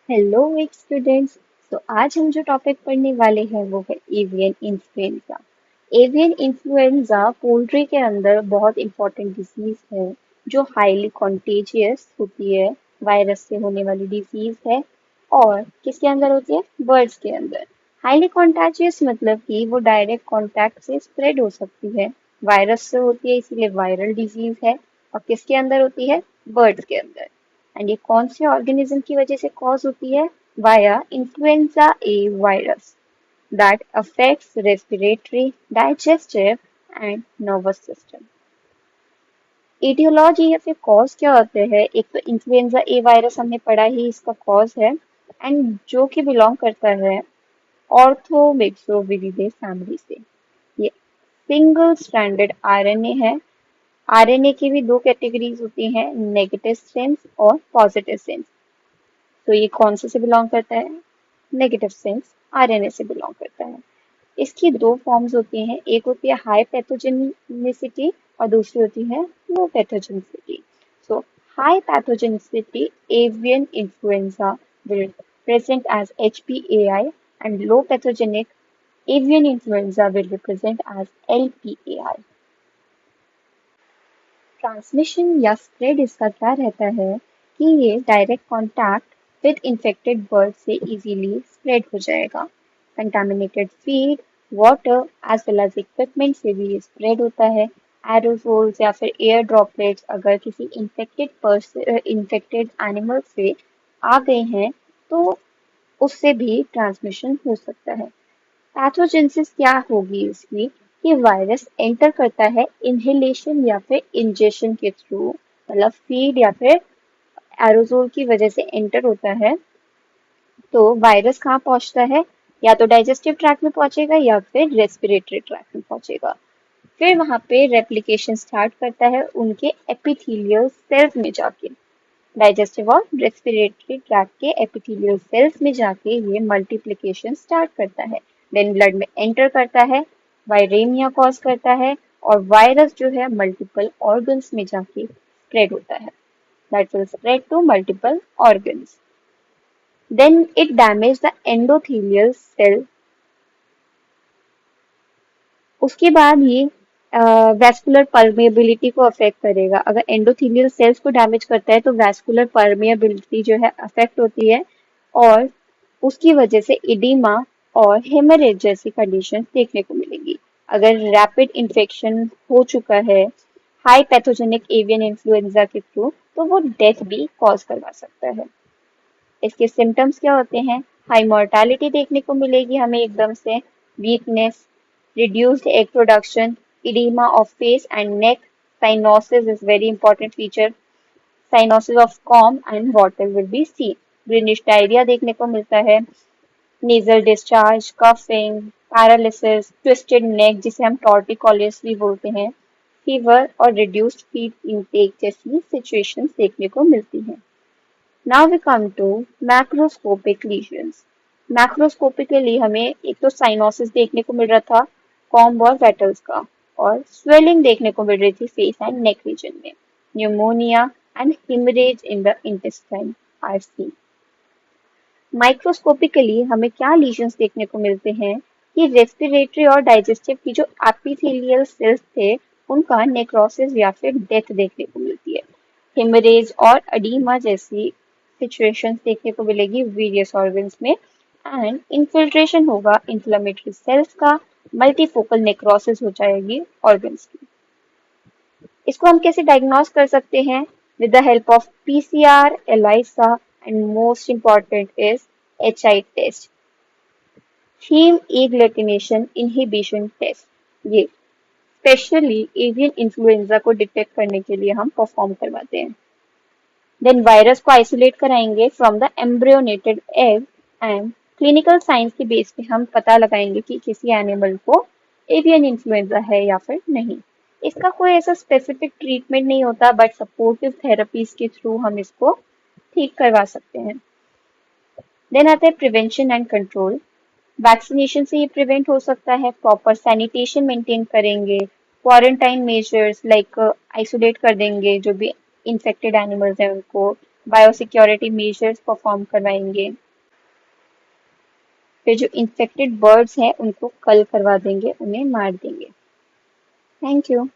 Hello एक students. तो आज हम जो टॉपिक पढ़ने वाले हैं वो है avian influenza. Avian influenza poultry के अंदर बहुत इंपॉर्टेंट डिजीज है जो हाईली कॉन्टेजियस होती है। वायरस से होने वाली डिजीज है और किसके अंदर होती है? बर्ड्स के अंदर। हाईली कॉन्टेजियस मतलब कि वो डायरेक्ट कांटेक्ट से स्प्रेड हो सकती है। वायरस से होती है इसीलिए वायरल डिजीज है। और किसके अंदर होती है? बर्ड्स के अंदर। एंड ये कौन से ऑर्गेनिज्म की वजह से कॉज होती है? Via influenza A virus that affects respiratory, digestive and nervous system. Etiology या फिर कॉज क्या होते हैं? एक तो इन्फ्लुएंजा ए वायरस हमने पढ़ा ही इसका कॉज है एंड जो कि बिलोंग करता है ऑर्थोमिक्सोविरिडे फैमिली से। ये सिंगल स्ट्रैंडेड आरएनए है। आरएनए की भी दो कैटेगरीज होती हैं, नेगेटिव सेंस और पॉजिटिव सेंस। तो ये कौन से बिलोंग करता है? नेगेटिव सेंस आरएनए से बिलोंग करता है। इसकी दो फॉर्म्स होती हैं, एक होती है हाई पैथोजेनिसिटी और दूसरी होती है low pathogenicity. So high pathogenicity avian influenza will present as HPAI and low pathogenic avian influenza will represent as LPAI। Transmission या स्प्रेड इसका क्या रहता है कि ये direct contact with infected bird से इजीली स्प्रेड हो जाएगा। Contaminated feed, water as well as equipment से भी ये स्प्रेड होता है। एरोसोल्स या फिर एयर ड्रॉपलेट्स अगर किसी इन्फेक्टेड एनिमल से आ गए हैं तो उससे भी ट्रांसमिशन हो सकता है। पैथोजेनेसिस क्या होगी इसकी? कि वायरस एंटर करता है इनहेलेशन या फिर इंजेक्शन के थ्रू, मतलब फीड या फिर एरोजोल की वजह से एंटर होता है। तो वायरस कहाँ पहुंचता है? या तो डाइजेस्टिव ट्रैक्ट में पहुंचेगा या फिर रेस्पिरेटरी ट्रैक्ट में पहुंचेगा। फिर वहां पे रेप्लिकेशन स्टार्ट करता है उनके एपिथेलियल सेल्स में जाके। डाइजेस्टिव और रेस्पिरेटरी ट्रैक्ट के एपिथेलियल सेल्स में जाके ये मल्टीप्लिकेशन स्टार्ट करता है। देन ब्लड में एंटर करता है, वायरेमिया कॉज करता है और वायरस जो है मल्टीपल ऑर्गन्स में जाके स्प्रेड होता है। That will spread to multiple organs. Then it damage the endothelial cell. उसके बाद ये वैस्कुलर परमेबिलिटी को अफेक्ट करेगा। अगर एंडोथेलियल सेल्स को डैमेज करता है तो वैस्कुलर परमेबिलिटी जो है अफेक्ट होती है और उसकी वजह से इडीमा और हेमरेज जैसी कंडीशन देखने को मिलेगी। अगर रैपिड इन्फेक्शन हो चुका है हाई पैथोजेनिक एवियन इन्फ्लुएंजा के थ्रू तो वो डेथ भी कॉज करवा सकता है। इसके सिम्टम्स क्या होते हैं? हाई मोर्टालिटी देखने को मिलेगी हमें एकदम से, weakness, reduced egg production, edema of face and neck, cyanosis is very important feature, cyanosis of comb and water will be seen। greenish diarrhea देखने को मिलता है, nasal discharge, coughing, paralysis, twisted neck जिसे हम torticollis भी बोलते हैं, fever और reduced feed intake जैसी situations देखने को मिलती हैं। Now we come to macroscopic lesions। Macroscopically हमें एक तो साइनोसिस देखने को मिल रहा था कॉम्ब और वेटल्स का, और स्वेलिंग देखने को मिल रही थी फेस एंड नेक रीजन में। Pneumonia and haemorrhage in the intestine are seen. Microscopically हमें क्या लीजन्स देखने को मिलते हैं कि रेस्पिरेटरी और डाइजेस्टिव की जो एपिथेलियल सेल्स थे उनका नेक्रोसिस या फिर डेथ देखने को मिलती है। हेमरेज और अडीमा जैसी सिचुएशंस देखने को मिलेगी वेरियस ऑर्गन्स में एंड इन्फिल्ट्रेशन होगा इन्फ्लेमेटरी सेल्स का, मल्टीफोकल नेक्रोसिस हो जाएगी ऑर्गन्स की। इसको हम कैसे डायग्नोस कर सकते हैं? With the help of PCR, ELISA and most important is HI test, haemagglutination inhibition test. ये स्पेशली एवियन इन्फ्लुएंजा को डिटेक्ट करने के लिए हम परफॉर्म करवाते हैं। देन वायरस को आइसोलेट कराएंगे from the embryonated egg and clinical science के बेस पे हम पता लगाएंगे कि किसी एनिमल को एवियन इन्फ्लुएंजा है या फिर नहीं। इसका कोई ऐसा स्पेसिफिक ट्रीटमेंट नहीं होता बट सपोर्टिव थेरेपीज के थ्रू हम इसको ठीक करवा सकते हैं। देन आता है प्रिवेंशन एंड कंट्रोल। वैक्सीनेशन से ये प्रिवेंट हो सकता है, प्रॉपर सैनिटेशन मेंटेन करेंगे, क्वारंटाइन मेजर्स लाइक आइसोलेट कर देंगे जो भी इन्फेक्टेड एनिमल्स हैं उनको, बायोसिक्योरिटी मेजर्स परफॉर्म करवाएंगे। फिर जो इन्फेक्टेड बर्ड्स हैं उनको कल करवा देंगे, उन्हें मार देंगे। Thank you.